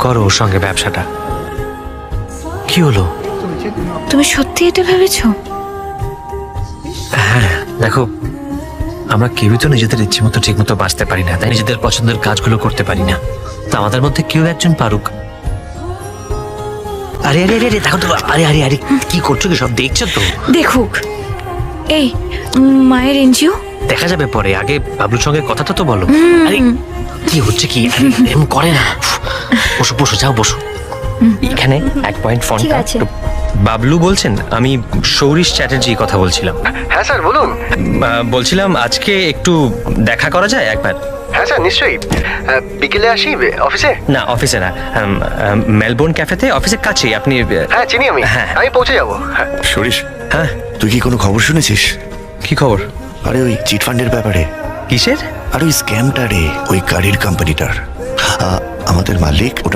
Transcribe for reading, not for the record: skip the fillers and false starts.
করো ওর সঙ্গে ব্যবসাটা। কি হলো? তুমি সত্যি এটা ভেবেছো? হ্যাঁ দেখো, আমরা কেউই তো নিজেদের ইচ্ছে মতো ঠিক মতো বাঁচতে পারি না, তাই নিজেদের পছন্দের কাজগুলো করতে পারি না। তো আমাদের মধ্যে কেউ একজন পারুক। আরে আরে আরে দেখো তো, আরে আরে আরে কি করছো, কি সব দেখছো তো? দেখুক। এই মায়ের এনজিও দেখা যাবে পরে, আগে বাবলুর সঙ্গে কথাটা তো বলো। আরে কি হচ্ছে কি? আরে, এরকম করে না। বসো বসো, যাও বসো এখানে। এক পয়েন্ট ফোন। ঠিক আছে। বাবলু বলছেন? আমি সৌরিশ চ্যাটার্জি কথা বলছিলাম। হ্যাঁ স্যার বলুন। বলছিলাম আজকে একটু দেখা করা যায় একবার? হ্যাঁ স্যার নিশ্চয়ই, বিকেলে আসি অফিসে। না অফিসে না, মেলবোর্ন ক্যাফেতে, অফিসের কাছেই। আপনি হ্যাঁ চিনি আমি, হ্যাঁ। আমি পৌঁছে যাবো। হ্যাঁ সরিস, হ্যাঁ তুই কি কোনো খবর শুনেছিস? কি খবর? আরে ওই চিট ফান্ডের ব্যাপারে। কিসের? আর ওই স্ক্যামটা রে, ওই গাড়ির কোম্পানিটার। আমাদের মালিক ওটা